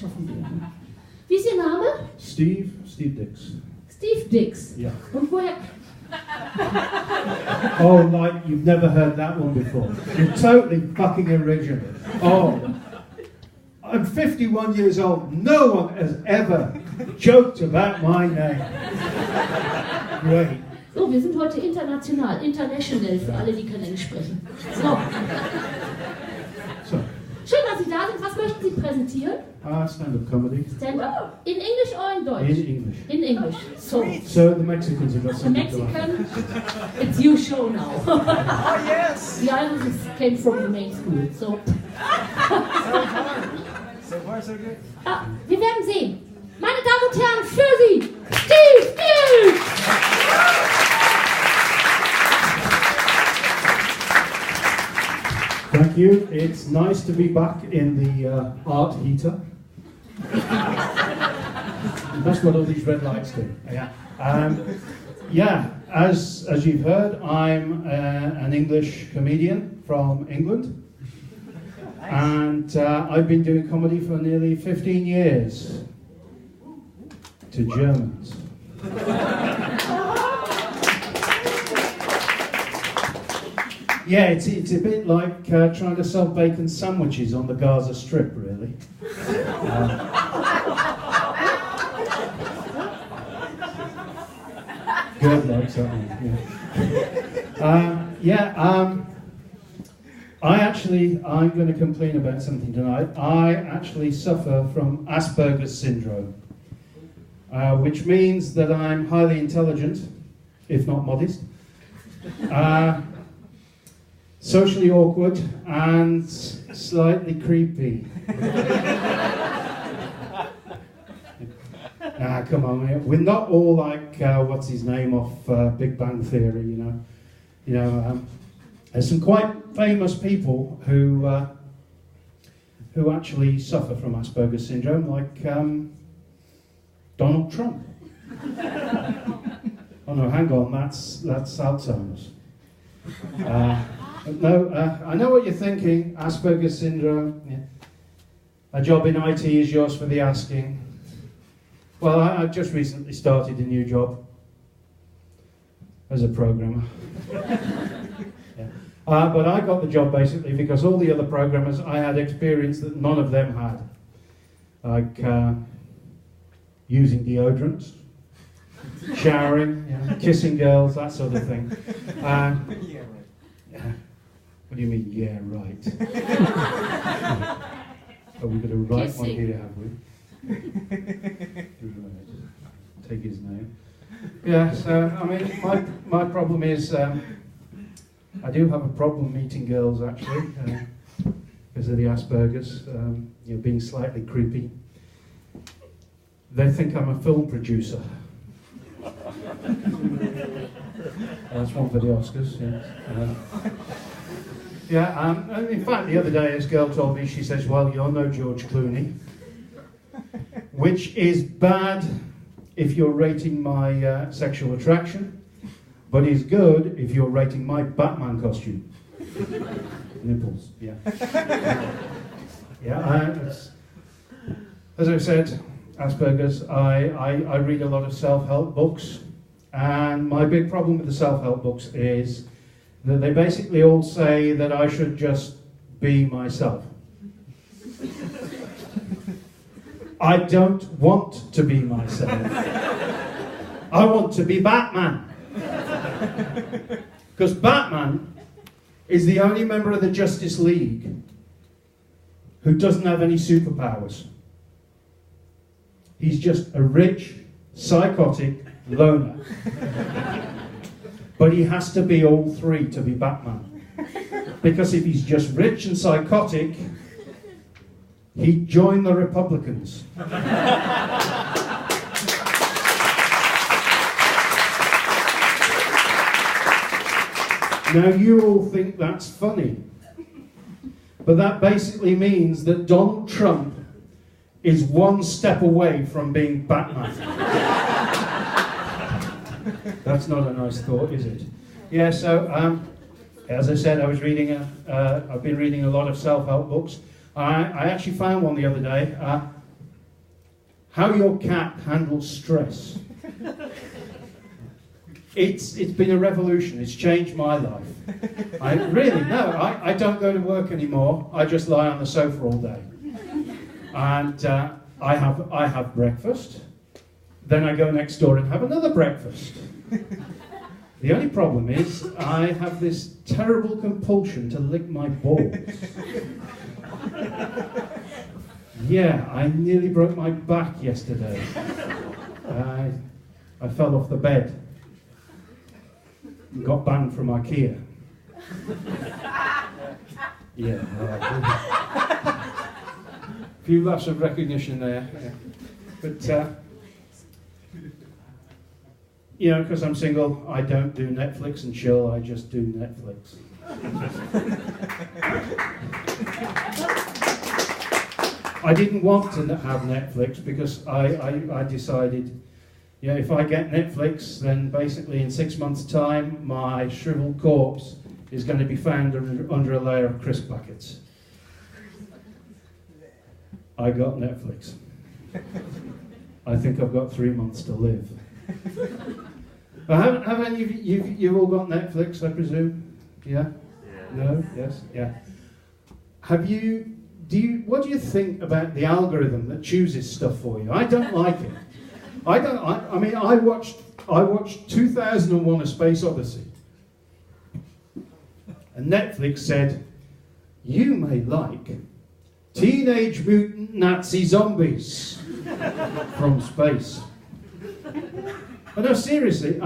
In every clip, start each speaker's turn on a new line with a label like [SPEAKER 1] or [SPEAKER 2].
[SPEAKER 1] schaffen werden. Wie ist Ihr Name?
[SPEAKER 2] Steve Dix.
[SPEAKER 1] Steve Dix.
[SPEAKER 2] Yeah.
[SPEAKER 1] Und woher?
[SPEAKER 2] Oh, like you've never heard that one before. You're totally fucking original. Oh, I'm 51 years old. No one has ever joked about my name. Great.
[SPEAKER 1] So, wir sind heute international, international für alle, die kein Englisch sprechen. So. Schön, dass Sie da sind. Was möchten Sie präsentieren?
[SPEAKER 2] Stand-up comedy.
[SPEAKER 1] Stand-up. In English or in Deutsch?
[SPEAKER 2] In English.
[SPEAKER 1] In English. So
[SPEAKER 2] the Mexicans have got
[SPEAKER 1] the
[SPEAKER 2] something to
[SPEAKER 1] Mexican, it's your show now.
[SPEAKER 3] Oh, yes!
[SPEAKER 1] The others came from the main school. So
[SPEAKER 3] far, so good.
[SPEAKER 1] Wir werden sehen. Meine Damen und Herren, für Sie, Steve Dix!
[SPEAKER 2] Thank you. It's nice to be back in the art heater. That's what all these red lights do. Yeah. As you've heard, I'm an English comedian from England. And I've been doing comedy for nearly 15 years. To Germans. Yeah, it's a bit like trying to sell bacon sandwiches on the Gaza Strip, really. Good like something. I'm going to complain about something tonight. I actually suffer from Asperger's syndrome, which means that I'm highly intelligent, if not modest. Socially awkward and slightly creepy. Come on, we're not all like what's his name off Big Bang Theory, you know. There's some quite famous people who actually suffer from Asperger's syndrome, like Donald Trump. Oh no, hang on, that's Alzheimer's. No, I know what you're thinking, Asperger's syndrome. Yeah. A job in IT is yours for the asking. Well, I just recently started a new job as a programmer. Yeah. But I got the job basically because all the other programmers, I had experience that none of them had. Like using deodorants, showering, kissing girls, that sort of thing. Yeah, right. What do you mean, yeah, right? Oh, we've got a right one here, have we? Right. Take his name. Yeah, so, I mean, my problem is, I do have a problem meeting girls, actually, because of the Asperger's, being slightly creepy. They think I'm a film producer. That's one for the Oscars, yeah. In fact, the other day, this girl told me, she says, well, you're no George Clooney. Which is bad if you're rating my sexual attraction, but is good if you're rating my Batman costume. Nipples, yeah. As I said, Asperger's, I read a lot of self-help books, and my big problem with the self-help books is that they basically all say that I should just be myself. I don't want to be myself. I want to be Batman. Because Batman is the only member of the Justice League who doesn't have any superpowers. He's just a rich, psychotic loner. But he has to be all three to be Batman. Because if he's just rich and psychotic, he'd join the Republicans. Now you all think that's funny, but that basically means that Donald Trump is one step away from being Batman. That's not a nice thought, is it? Yeah, so as I said, I've been reading a lot of self-help books. I actually found one the other day. how your cat handles stress. It's been a revolution. It's changed my life. I don't go to work anymore. I just lie on the sofa all day. And I have breakfast. Then I go next door and have another breakfast. The only problem is I have this terrible compulsion to lick my balls. Yeah, I nearly broke my back yesterday. I fell off the bed and got banned from IKEA. Yeah. A few laughs of recognition there. Yeah. But, because I'm single, I don't do Netflix and chill, I just do Netflix. I didn't want to have Netflix because I decided, if I get Netflix, then basically in 6 months' time, my shriveled corpse is going to be found under a layer of crisp packets. I got Netflix. I think I've got 3 months to live. Have any of you've all got Netflix, I presume? Yeah? No? Yes? Yeah. What do you think about the algorithm that chooses stuff for you? I don't like it. I watched 2001: A Space Odyssey. And Netflix said, you may like Teenage Mutant Nazi Zombies from space. But no, seriously,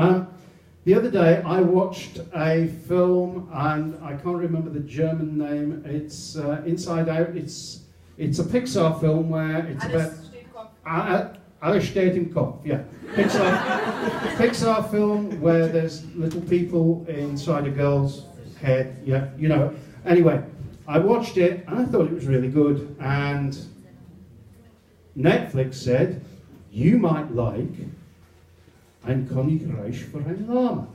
[SPEAKER 2] the other day I watched a film, and I can't remember the German name. It's Inside Out. It's a Pixar film where it's about Alles steht im Kopf. Yeah, Pixar film where there's little people inside a girl's head. Yeah, Anyway, I watched it and I thought it was really good. And Netflix said you might like Ein Königreich für ein Lama.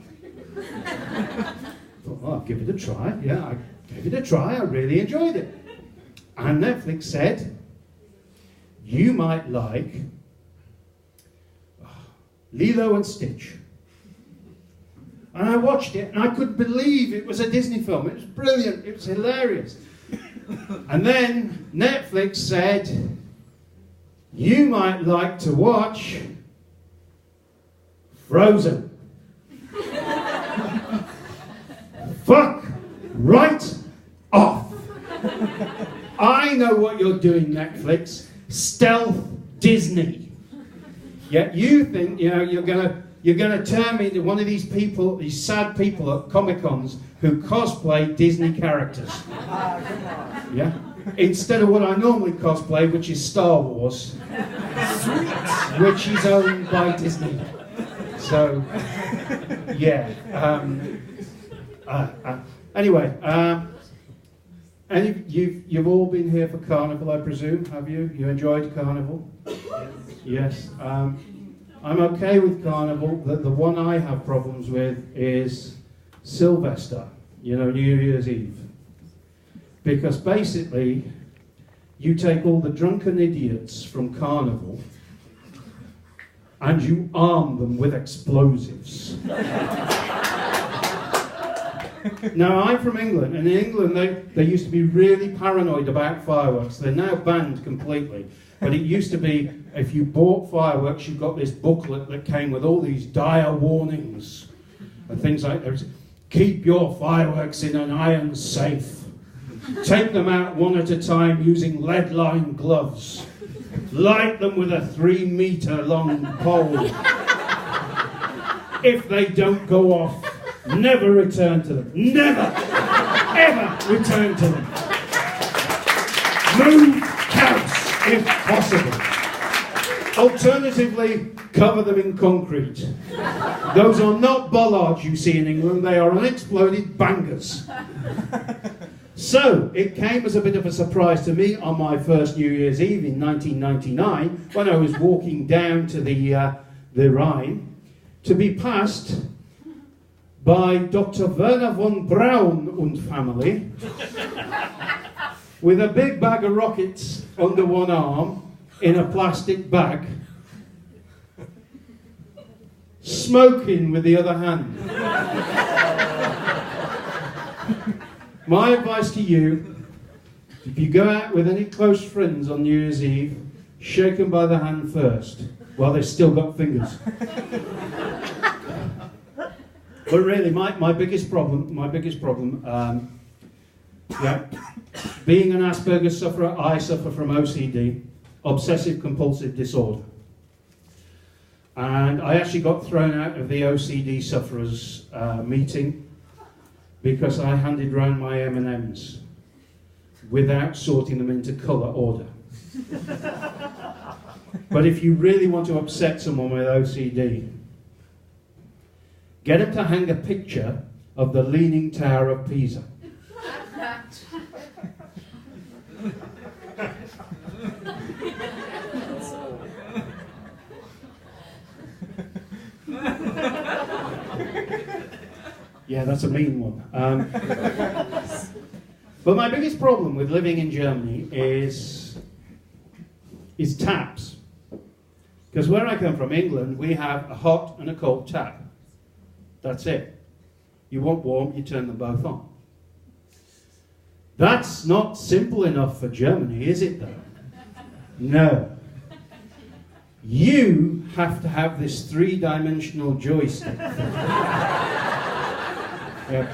[SPEAKER 2] Thought, I'll give it a try. Yeah, I gave it a try. I really enjoyed it. And Netflix said, you might like Lilo and Stitch. And I watched it, and I couldn't believe it was a Disney film. It was brilliant. It was hilarious. And then Netflix said, you might like to watch Frozen. Fuck right off. I know what you're doing, Netflix. Stealth Disney. Yet you think, you're gonna turn me into one of these people, these sad people at Comic-Cons who cosplay Disney characters. Yeah? Instead of what I normally cosplay, which is Star Wars, which is owned by Disney. So, yeah. Anyway, and you've all been here for Carnival, I presume, have you? You enjoyed Carnival? Yes. I'm okay with Carnival. The one I have problems with is Sylvester, New Year's Eve. Because basically, you take all the drunken idiots from Carnival and you arm them with explosives. Now, I'm from England, and in England they used to be really paranoid about fireworks. They're now banned completely. But it used to be, if you bought fireworks, you got this booklet that came with all these dire warnings and things like that. Keep your fireworks in an iron safe. Take them out one at a time using lead-lined gloves. Light them with a 3-meter-long pole. If they don't go off, never return to them. Never, ever return to them. Move house, if possible. Alternatively, cover them in concrete. Those are not bollards you see in England, they are unexploded bangers. So, it came as a bit of a surprise to me on my first New Year's Eve in 1999, when I was walking down to the Rhine, to be passed by Dr. Werner von Braun und family, with a big bag of rockets under one arm, in a plastic bag, smoking with the other hand. My advice to you, if you go out with any close friends on New Year's Eve, shake them by the hand first, while they've still got fingers. But really, my biggest problem, being an Asperger's sufferer, I suffer from OCD, obsessive compulsive disorder. And I actually got thrown out of the OCD sufferers meeting because I handed round my M&Ms without sorting them into colour order. But if you really want to upset someone with OCD, get them to hang a picture of the Leaning Tower of Pisa. Yeah, that's a mean one. But my biggest problem with living in Germany is taps. Because where I come from, England, we have a hot and a cold tap. That's it. You want warm, you turn them both on. That's not simple enough for Germany, is it though? No. You have to have this three-dimensional joystick. Yep.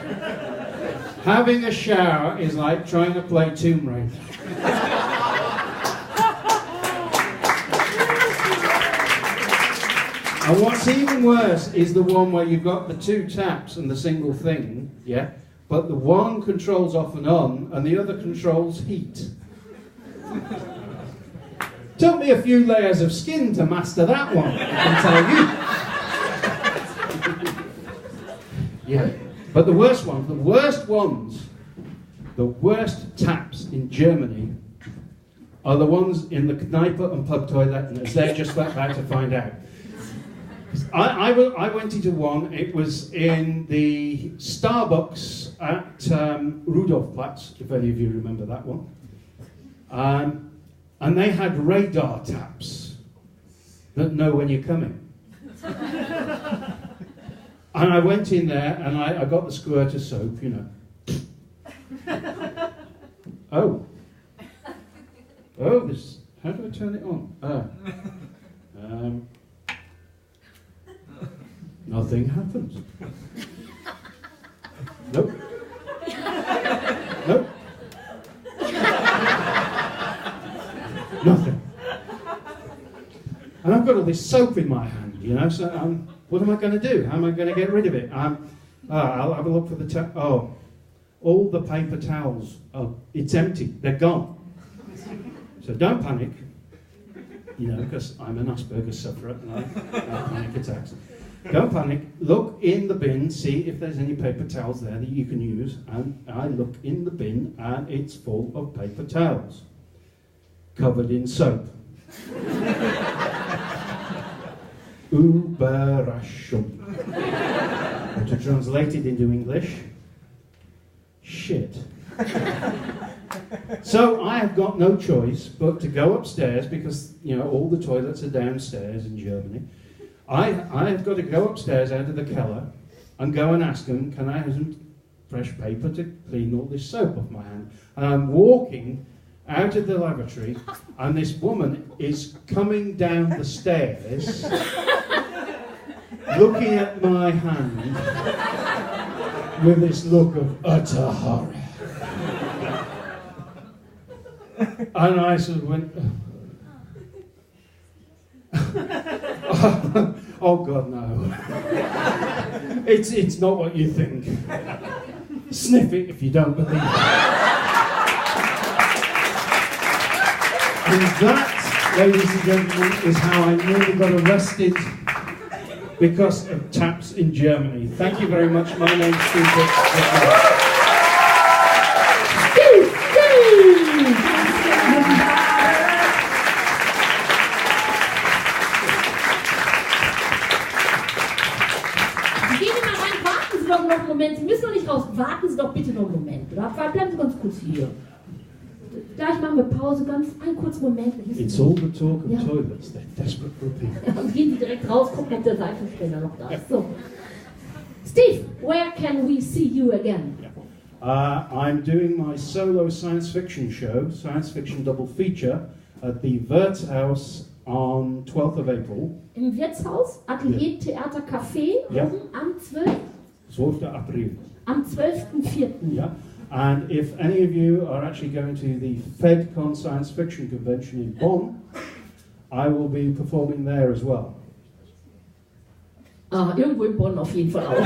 [SPEAKER 2] Having a shower is like trying to play Tomb Raider. And what's even worse is the one where you've got the two taps and the single thing, yeah? But the one controls off and on, and the other controls heat. Took me a few layers of skin to master that one, I can tell you. Yeah. But the worst taps in Germany are the ones in the Kneipe and pub toilet, and they're just about to find out. I went into one, it was in the Starbucks at Rudolfplatz, if any of you remember that one. And they had radar taps that know when you're coming. And I went in there and I got the squirt of soap, you know. Oh, this, how do I turn it on? Nothing happens. Nope. Nope. Nothing. And I've got all this soap in my hand, you know, so what am I going to do? How am I going to get rid of it? I'll have a look for the all the paper towels, it's empty, they're gone. So don't panic, you know, because I'm an Asperger's sufferer and I have panic attacks. Don't panic, look in the bin, see if there's any paper towels there that you can use, and I look in the bin and it's full of paper towels, covered in soap. Überraschung. To translate it into English, shit. So I have got no choice but to go upstairs because, you know, all the toilets are downstairs in Germany. I have got to go upstairs out of the cellar and go and ask them, can I have some fresh paper to clean all this soap off my hand? And I'm walking out of the lavatory and this woman is coming down the stairs looking at my hand with this look of utter horror. And I sort of went, oh God, no. It's not what you think. Sniff it if you don't believe it. And that, ladies and gentlemen, is how I nearly got arrested because of taps in Germany. Thank you very much. My name's Steve.
[SPEAKER 1] Moment, Sie müssen noch nicht raus. Warten Sie doch bitte noch einen Moment. Oder bleiben Sie ganz kurz hier. Gleich machen wir Pause, ganz einen kurzen Moment.
[SPEAKER 2] It's all the talk of
[SPEAKER 1] Ja.
[SPEAKER 2] toilets. They're desperate for people.
[SPEAKER 1] Und gehen Sie direkt raus, gucken, ob der Seifenspender noch da ist. So. Steve, where can we see you again?
[SPEAKER 2] I'm doing my solo science fiction show, science fiction double feature, at the Wirtshaus on 12th of April.
[SPEAKER 1] Im Wirtshaus, Atelier, Theater, Café,
[SPEAKER 2] Ja.
[SPEAKER 1] oben am 12.
[SPEAKER 2] 12th April.
[SPEAKER 1] Am 12.04.
[SPEAKER 2] Yeah. And if any of you are actually going to the FedCon Science Fiction Convention in Bonn, I will be performing there as well.
[SPEAKER 1] Ah, irgendwo in Bonn auf jeden Fall auch.